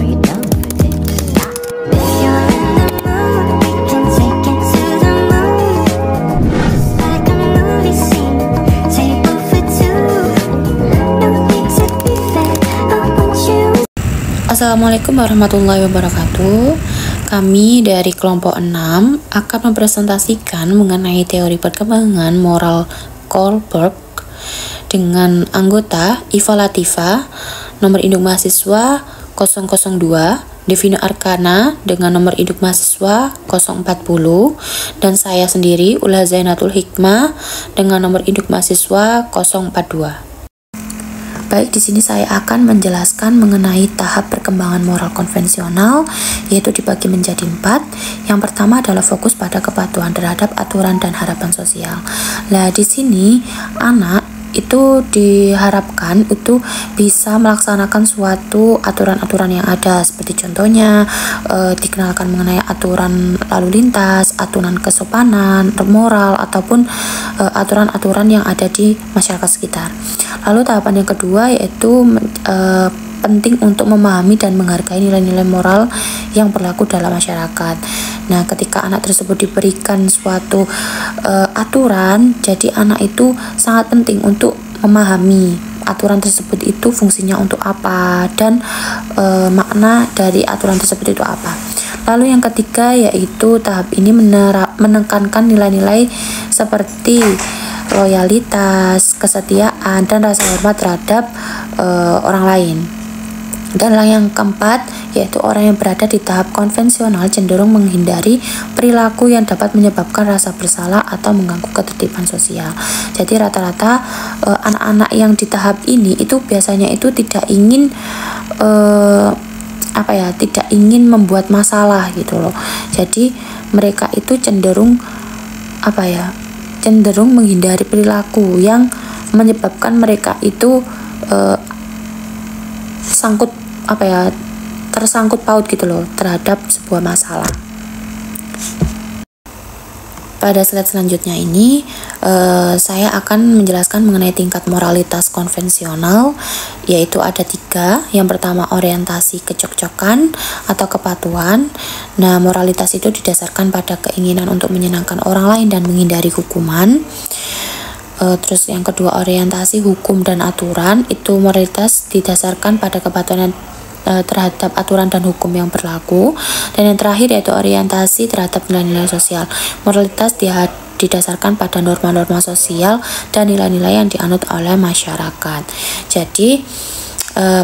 Are you down with it? If you're in the mood, can take it to the moon. Like a movie scene, table for two. No need to be fair, I want you. Assalamualaikum warahmatullahi wabarakatuh. Kami dari kelompok 6 akan mempresentasikan mengenai teori perkembangan moral Kohlberg dengan anggota Iva Latifa, nomor induk mahasiswa 002, Devina Arkana dengan nomor induk mahasiswa 040, dan saya sendiri Ula Zainatul Hikmah dengan nomor induk mahasiswa 042. Baik, di sini saya akan menjelaskan mengenai tahap perkembangan moral konvensional, yaitu dibagi menjadi 4. Yang pertama adalah fokus pada kepatuhan terhadap aturan dan harapan sosial. Nah, di sini anak itu diharapkan itu bisa melaksanakan suatu aturan-aturan yang ada, seperti contohnya dikenalkan mengenai aturan lalu lintas, aturan kesopanan, moral, ataupun aturan-aturan yang ada di masyarakat sekitar. Lalu tahapan yang kedua yaitu penting untuk memahami dan menghargai nilai-nilai moral yang berlaku dalam masyarakat. Nah, ketika anak tersebut diberikan suatu aturan, jadi anak itu sangat penting untuk memahami aturan tersebut itu fungsinya untuk apa, dan makna dari aturan tersebut itu apa. Lalu yang ketiga yaitu tahap ini menekankan nilai-nilai seperti loyalitas, kesetiaan, dan rasa hormat terhadap orang lain. Dan yang keempat yaitu orang yang berada di tahap konvensional cenderung menghindari perilaku yang dapat menyebabkan rasa bersalah atau mengganggu ketertiban sosial. Jadi rata-rata anak-anak yang di tahap ini itu biasanya itu tidak ingin tidak ingin membuat masalah gitu loh. Jadi mereka itu cenderung cenderung menghindari perilaku yang menyebabkan mereka itu tersangkut paut gitu loh terhadap sebuah masalah. Pada slide selanjutnya ini saya akan menjelaskan mengenai tingkat moralitas konvensional, yaitu ada 3. Yang pertama orientasi kecocokkan atau kepatuhan. Nah, moralitas itu didasarkan pada keinginan untuk menyenangkan orang lain dan menghindari hukuman. Terus yang kedua orientasi hukum dan aturan, itu moralitas didasarkan pada kepatuhan terhadap aturan dan hukum yang berlaku. Dan yang terakhir yaitu orientasi terhadap nilai-nilai sosial. Moralitas didasarkan pada norma-norma sosial dan nilai-nilai yang dianut oleh masyarakat. Jadi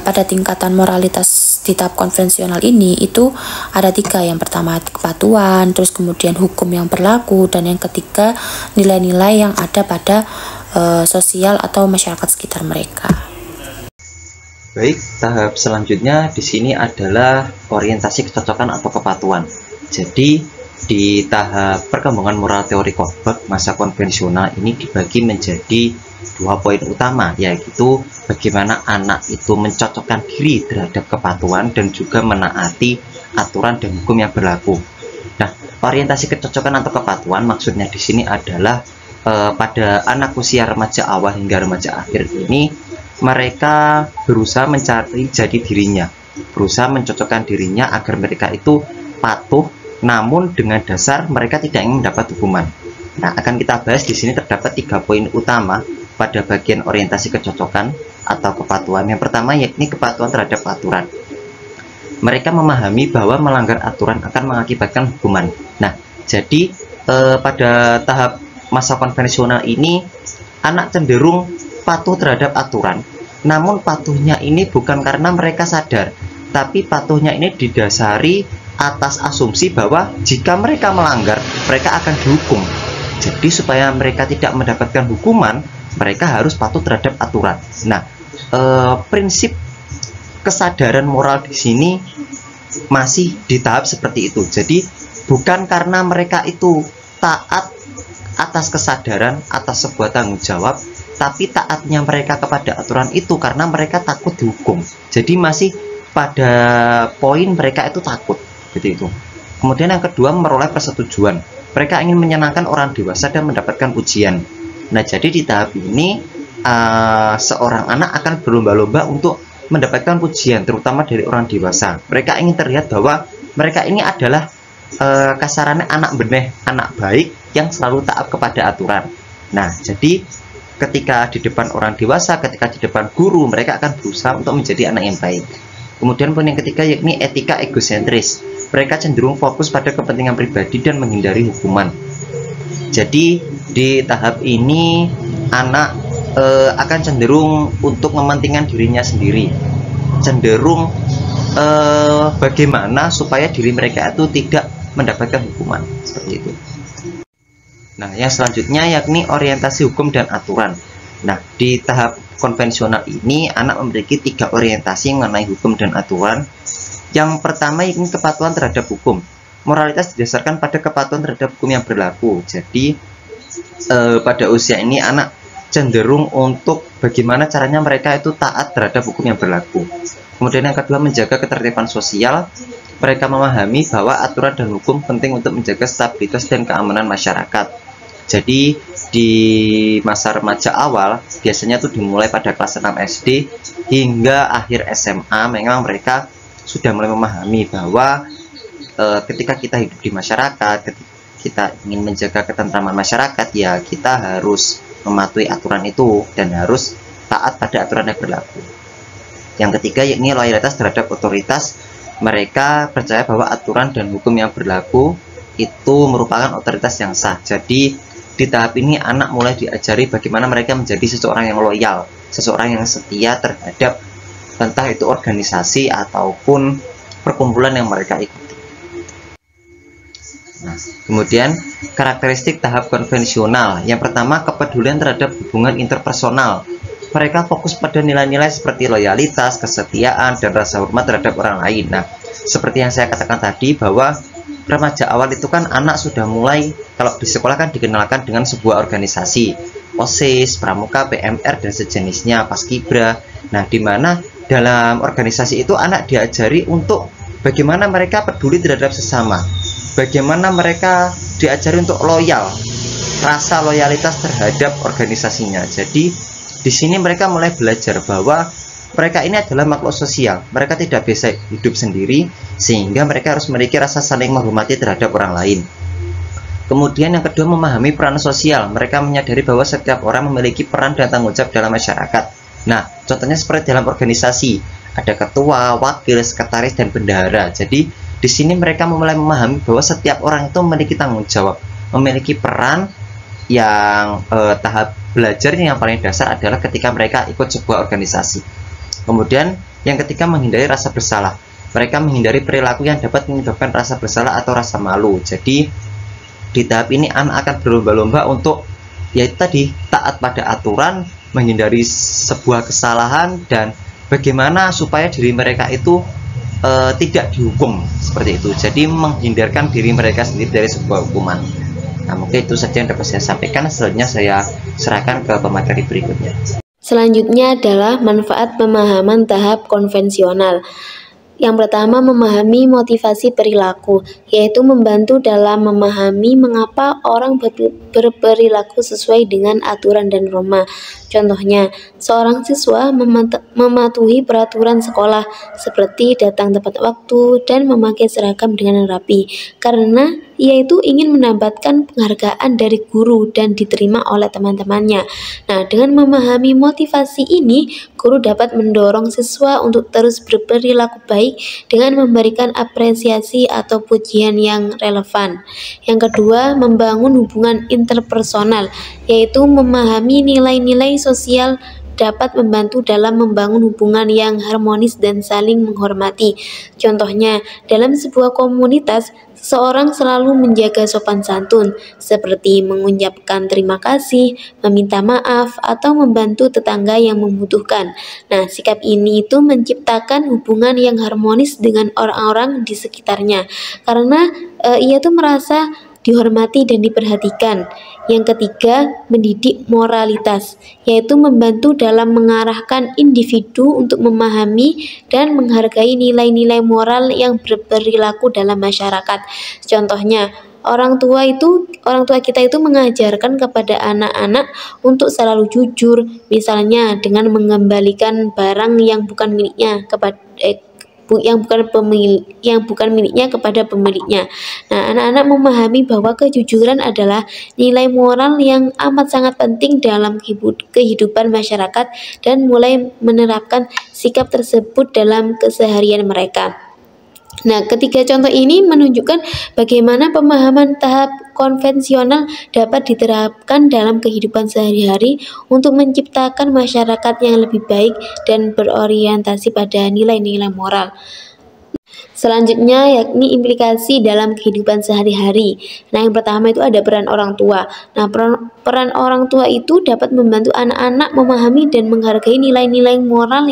pada tingkatan moralitas di tahap konvensional ini itu ada 3. Yang pertama kepatuhan, terus kemudian hukum yang berlaku, dan yang ketiga nilai-nilai yang ada pada sosial atau masyarakat sekitar mereka. Baik, tahap selanjutnya di sini adalah orientasi kecocokan atau kepatuhan. Jadi di tahap perkembangan moral teori Kohlberg masa konvensional ini dibagi menjadi 2 poin utama, yaitu bagaimana anak itu mencocokkan diri terhadap kepatuhan dan juga menaati aturan dan hukum yang berlaku. Nah, orientasi kecocokan atau kepatuhan maksudnya di sini adalah pada anak usia remaja awal hingga remaja akhir ini mereka berusaha mencari jati dirinya, berusaha mencocokkan dirinya agar mereka itu patuh, namun dengan dasar mereka tidak ingin mendapat hukuman. Nah, akan kita bahas di sini terdapat 3 poin utama pada bagian orientasi kecocokan atau kepatuhan. Yang pertama yakni kepatuhan terhadap aturan. Mereka memahami bahwa melanggar aturan akan mengakibatkan hukuman. Nah, jadi pada tahap masa konvensional ini anak cenderung patuh terhadap aturan, namun patuhnya ini bukan karena mereka sadar, tapi patuhnya ini didasari atas asumsi bahwa jika mereka melanggar, mereka akan dihukum. Jadi supaya mereka tidak mendapatkan hukuman, mereka harus patuh terhadap aturan. Nah, prinsip kesadaran moral di sini masih di tahap seperti itu. Jadi bukan karena mereka itu taat atas kesadaran, atas sebuah tanggung jawab, tapi taatnya mereka kepada aturan itu karena mereka takut dihukum. Jadi masih pada poin mereka itu takut, gitu itu. Kemudian yang kedua, meroleh persetujuan. Mereka ingin menyenangkan orang dewasa dan mendapatkan pujian. Nah, jadi di tahap ini seorang anak akan berlomba-lomba untuk mendapatkan pujian, terutama dari orang dewasa. Mereka ingin terlihat bahwa mereka ini adalah kasarannya anak beneh, anak baik yang selalu taat kepada aturan. Nah, jadi ketika di depan orang dewasa, ketika di depan guru, mereka akan berusaha untuk menjadi anak yang baik. Kemudian poin yang ketiga yakni etika egosentris. Mereka cenderung fokus pada kepentingan pribadi dan menghindari hukuman. Jadi di tahap ini anak akan cenderung untuk mementingkan dirinya sendiri, cenderung bagaimana supaya diri mereka itu tidak mendapatkan hukuman, seperti itu. Nah, yang selanjutnya yakni orientasi hukum dan aturan. Nah, di tahap konvensional ini anak memiliki 3 orientasi mengenai hukum dan aturan. Yang pertama yakni kepatuhan terhadap hukum. Moralitas didasarkan pada kepatuhan terhadap hukum yang berlaku. Jadi pada usia ini anak cenderung untuk bagaimana caranya mereka itu taat terhadap hukum yang berlaku. Kemudian yang kedua, menjaga ketertiban sosial. Mereka memahami bahwa aturan dan hukum penting untuk menjaga stabilitas dan keamanan masyarakat. Jadi di masa remaja awal biasanya itu dimulai pada kelas 6 SD hingga akhir SMA, memang mereka sudah mulai memahami bahwa ketika kita hidup di masyarakat, ketika kita ingin menjaga ketentraman masyarakat, ya kita harus mematuhi aturan itu dan harus taat pada aturan yang berlaku. Yang ketiga yakni loyalitas terhadap otoritas. Mereka percaya bahwa aturan dan hukum yang berlaku itu merupakan otoritas yang sah. Jadi di tahap ini anak mulai diajari bagaimana mereka menjadi seseorang yang loyal, seseorang yang setia terhadap entah itu organisasi ataupun perkumpulan yang mereka ikuti. Nah, kemudian karakteristik tahap konvensional. Yang pertama, kepedulian terhadap hubungan interpersonal. Mereka fokus pada nilai-nilai seperti loyalitas, kesetiaan, dan rasa hormat terhadap orang lain. Nah, seperti yang saya katakan tadi bahwa remaja awal itu kan anak sudah mulai, kalau di sekolah kan dikenalkan dengan sebuah organisasi, OSIS, Pramuka, PMR, dan sejenisnya, Paskibra. Nah, di mana dalam organisasi itu anak diajari untuk bagaimana mereka peduli terhadap sesama, bagaimana mereka diajari untuk loyal, rasa loyalitas terhadap organisasinya. Jadi di sini mereka mulai belajar bahwa mereka ini adalah makhluk sosial. Mereka tidak bisa hidup sendiri, sehingga mereka harus memiliki rasa saling menghormati terhadap orang lain. Kemudian yang kedua, memahami peran sosial. Mereka menyadari bahwa setiap orang memiliki peran dan tanggung jawab dalam masyarakat. Nah, contohnya seperti dalam organisasi, ada ketua, wakil, sekretaris, dan bendahara. Jadi di sini mereka mulai memahami bahwa setiap orang itu memiliki tanggung jawab, memiliki peran. Yang tahap belajarnya yang paling dasar adalah ketika mereka ikut sebuah organisasi. Kemudian yang ketiga, menghindari rasa bersalah. Mereka menghindari perilaku yang dapat menyebabkan rasa bersalah atau rasa malu. Jadi di tahap ini anak akan berlomba-lomba untuk yaitu tadi taat pada aturan, menghindari sebuah kesalahan, dan bagaimana supaya diri mereka itu tidak dihukum, seperti itu. Jadi menghindarkan diri mereka sendiri dari sebuah hukuman. Nah, mungkin itu saja yang dapat saya sampaikan. Selanjutnya saya serahkan ke pemateri berikutnya. Selanjutnya adalah manfaat pemahaman tahap konvensional. Yang pertama, memahami motivasi perilaku, yaitu membantu dalam memahami mengapa orang berperilaku sesuai dengan aturan dan norma. Contohnya, seorang siswa mematuhi peraturan sekolah seperti datang tepat waktu dan memakai seragam dengan rapi, karena ia itu ingin mendapatkan penghargaan dari guru dan diterima oleh teman-temannya. Nah, dengan memahami motivasi ini, guru dapat mendorong siswa untuk terus berperilaku baik dengan memberikan apresiasi atau pujian yang relevan. Yang kedua, membangun hubungan interpersonal, yaitu memahami nilai-nilai sosial dapat membantu dalam membangun hubungan yang harmonis dan saling menghormati. Contohnya, dalam sebuah komunitas, seseorang selalu menjaga sopan santun, seperti mengucapkan terima kasih, meminta maaf, atau membantu tetangga yang membutuhkan. Nah, sikap ini itu menciptakan hubungan yang harmonis dengan orang-orang di sekitarnya, karena ia tuh merasa dihormati dan diperhatikan. Yang ketiga, mendidik moralitas, yaitu membantu dalam mengarahkan individu untuk memahami dan menghargai nilai-nilai moral yang berperilaku dalam masyarakat. Contohnya, orang tua kita itu mengajarkan kepada anak-anak untuk selalu jujur, misalnya dengan mengembalikan barang yang bukan miliknya kepada pemiliknya. Nah, anak-anak memahami bahwa kejujuran adalah nilai moral yang amat sangat penting dalam kehidupan masyarakat dan mulai menerapkan sikap tersebut dalam keseharian mereka. Nah, ketiga contoh ini menunjukkan bagaimana pemahaman tahap konvensional dapat diterapkan dalam kehidupan sehari-hari untuk menciptakan masyarakat yang lebih baik dan berorientasi pada nilai-nilai moral. Selanjutnya yakni implikasi dalam kehidupan sehari-hari. Nah, yang pertama itu ada peran orang tua. Nah, peran orang tua itu dapat membantu anak-anak memahami dan menghargai nilai-nilai moral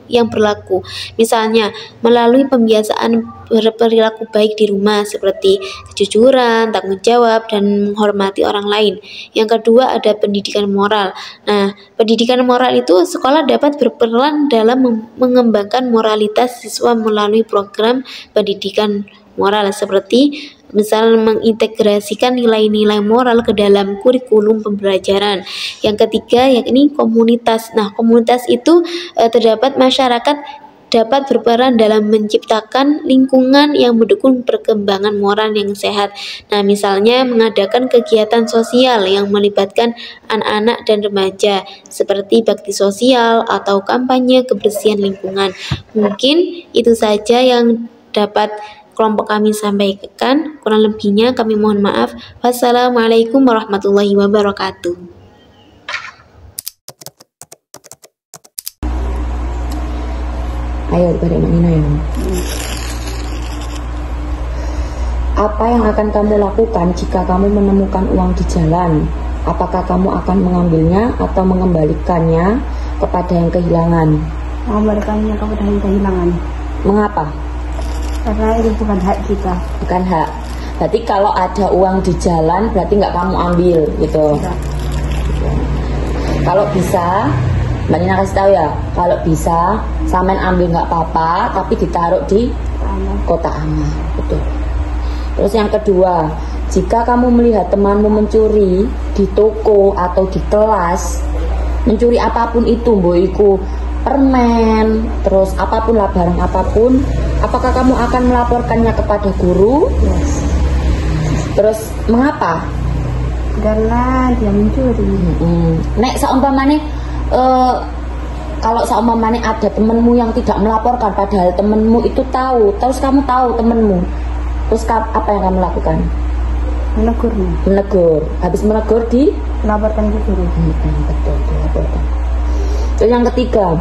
yang berlaku. Misalnya, melalui pembiasaan berperilaku baik di rumah seperti kejujuran, tanggung jawab, dan menghormati orang lain. Yang kedua ada pendidikan moral. Nah, pendidikan moral itu sekolah dapat berperan dalam mengembangkan moralitas siswa melalui program pendidikan moral seperti misal mengintegrasikan nilai-nilai moral ke dalam kurikulum pembelajaran. Yang ketiga yakni komunitas. Nah, komunitas itu terdapat masyarakat dapat berperan dalam menciptakan lingkungan yang mendukung perkembangan moral yang sehat. Nah, misalnya mengadakan kegiatan sosial yang melibatkan anak-anak dan remaja seperti bakti sosial atau kampanye kebersihan lingkungan. Mungkin itu saja yang dapat kelompok kami sampaikan. Kurang lebihnya kami mohon maaf. Wassalamualaikum warahmatullahi wabarakatuh. Ayo pada Manina ya. Apa yang akan kamu lakukan jika kamu menemukan uang di jalan? Apakah kamu akan mengambilnya atau mengembalikannya kepada yang kehilangan? Mengembalikannya kepada yang kehilangan. Mengapa? Karena itu bukan hak kita. Bukan hak. Berarti kalau ada uang di jalan berarti nggak kamu ambil gitu. Tidak. Kalau bisa, Mbak Nina kasih tahu ya, kalau bisa sampean ambil nggak apa-apa, tapi ditaruh di kotak amal. Betul. Terus yang kedua, jika kamu melihat temanmu mencuri di toko atau di kelas, mencuri apapun itu, boiku permen, terus apapun lah, barang apapun, apakah kamu akan melaporkannya kepada guru? Yes. Terus mengapa? Karena dia mencuri. Nek saumpamane kalau saumpamane ada temenmu yang tidak melaporkan padahal temenmu itu tahu, terus kamu tahu temenmu, terus apa yang kamu lakukan? Menegurnya. Menegur. Habis menegur Laporkan ke guru. Betul, dilaporkan. Terus yang ketiga,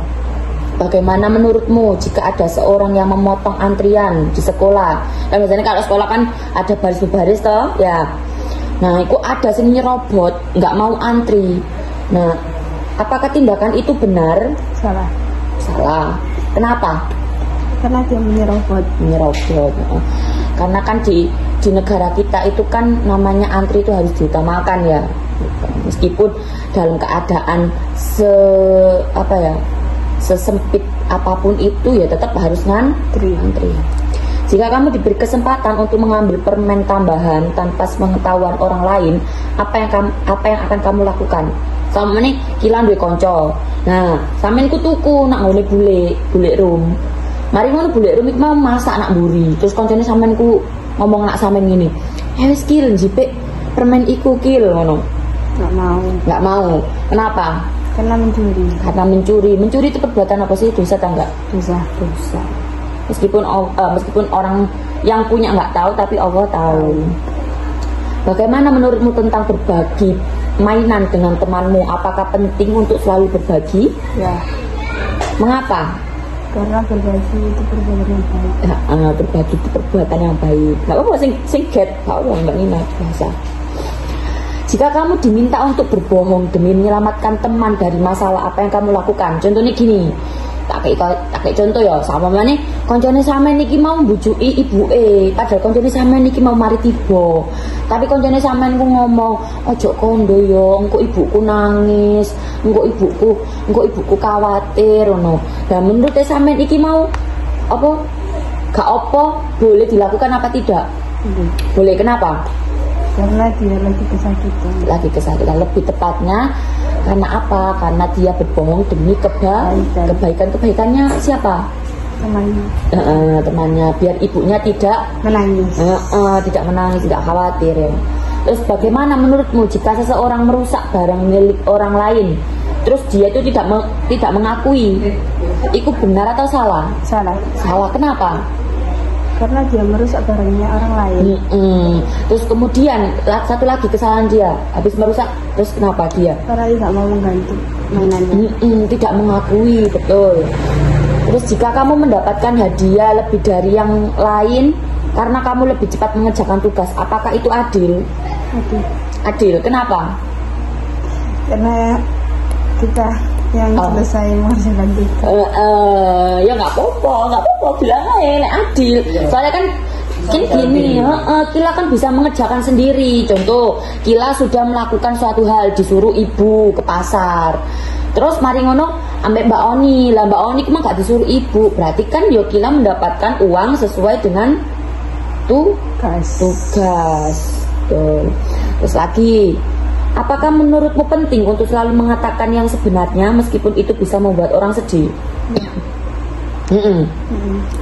bagaimana menurutmu jika ada seorang yang memotong antrian di sekolah? Kan biasanya kalau sekolah kan ada baris-baris toh, ya. Nah, itu ada sing nyerobot, nggak mau antri. Nah, apakah tindakan itu benar? Salah. Salah. Kenapa? Karena dia menyerobot. Menyerobot. Karena kan di negara kita itu kan namanya antri itu harus diutamakan ya. Meskipun dalam keadaan sesempit apapun itu ya tetap harus ngantri. Jika kamu diberi kesempatan untuk mengambil permen tambahan tanpa pengetahuan orang lain, apa yang akan kamu lakukan? Sama ini kilan duwe konco. Nah, sampean ku tuku nak ngene bule rum. Mari ngono bule rum iku mau masak nak mburi. Terus koncone sampean ku ngomong nak sampean ngene. Wis kil jipik permen iku kil ngono. Nggak mau. Kenapa? Karena mencuri. Karena mencuri. Mencuri itu perbuatan apa sih? Dosa atau enggak? Dosa. Meskipun orang yang punya nggak tahu, tapi Allah tahu. Bagaimana menurutmu tentang berbagi mainan dengan temanmu? Apakah penting untuk selalu berbagi? Ya. Mengapa? Karena berbagi itu perbuatan yang baik. Berbagi itu perbuatan yang baik. Nggak apa-apa sing get, tahu Mbak Nina biasa. Jika kamu diminta untuk berbohong demi menyelamatkan teman dari masalah, apa yang kamu lakukan? Contohnya gini, tak kayak contoh ya, sama mana koncone sampean niki mau mbujuki ibuke, padahal koncone sampean niki mau mari tiba. Tapi koncone sampean ku ngomong, "Ojo kondo yo, engko ibuku nangis, engko ibuku khawatir ngono." Dan menurut sampean iki mau apa? Gak apa boleh dilakukan apa tidak? Boleh. Boleh, kenapa? Karena dia lagi kesakitan. Lagi kesakitan, lebih tepatnya karena apa? Karena dia berbohong demi kebaikannya siapa? Temannya Temannya, biar ibunya tidak menangis. tidak menangis, tidak khawatir ya. Terus bagaimana menurutmu jika seseorang merusak barang milik orang lain, terus dia itu tidak mengakui, itu benar atau salah? Salah. Salah, kenapa? Karena dia merusak barangnya orang lain. Terus kemudian satu lagi kesalahan dia, habis merusak, terus kenapa dia? Karena dia tidak mau mengganti mainannya. Tidak mengakui, betul. Terus jika kamu mendapatkan hadiah lebih dari yang lain karena kamu lebih cepat mengerjakan tugas, apakah itu adil? Adil, kenapa? Karena kita yang selesai mengerjakan tugas. Ya nggak apa-apa, bilang aja nek adil. Soalnya kan gini, Kila kan bisa mengerjakan sendiri. Contoh, Kila sudah melakukan suatu hal, disuruh ibu ke pasar. Terus mari ngono ambek Mbak Oni, lah Mbak Oni cuma gak disuruh ibu, berarti kan yo Kila mendapatkan uang sesuai dengan tugas. Tuh. Terus lagi, apakah menurutmu penting untuk selalu mengatakan yang sebenarnya meskipun itu bisa membuat orang sedih?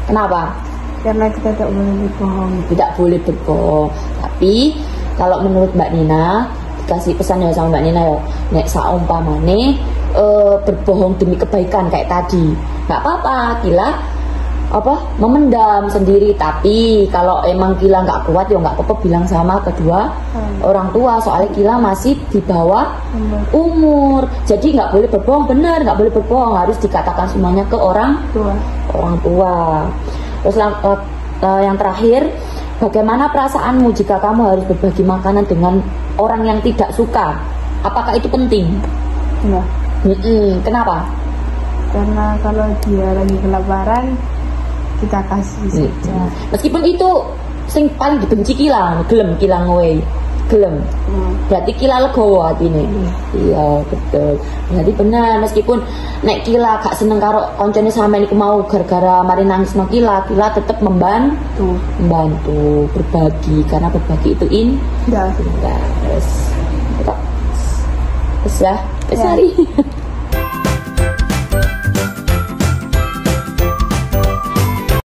Kenapa? Karena kita tidak boleh berbohong. Tidak boleh berbohong. Tapi kalau menurut Mbak Nina, dikasih pesan ya sama Mbak Nina ya, nek saumpamane berbohong demi kebaikan kayak tadi, nggak apa-apa, Kila memendam sendiri. Tapi kalau emang Kila nggak kuat ya nggak apa-apa bilang sama kedua orang tua, soalnya Kila masih di bawah umur, jadi nggak boleh berbohong. Bener, nggak boleh berbohong, harus dikatakan semuanya ke orang tua. Terus yang terakhir, bagaimana perasaanmu jika kamu harus berbagi makanan dengan orang yang tidak suka? Apakah itu penting? Enggak. Kenapa? Karena kalau dia lagi kelaparan, kita kasih saja. Meskipun itu sing paling dibenci Kila, gelem Kila ngowe, gelem. Berarti Kila legowo atine. Iya, betul. Jadi benar, meskipun nek Kila gak seneng karo koncone sampean iku mau gara-gara mari nangis no Kila tetep membantu, berbagi, karena berbagi itu indah. Terus ya, hari.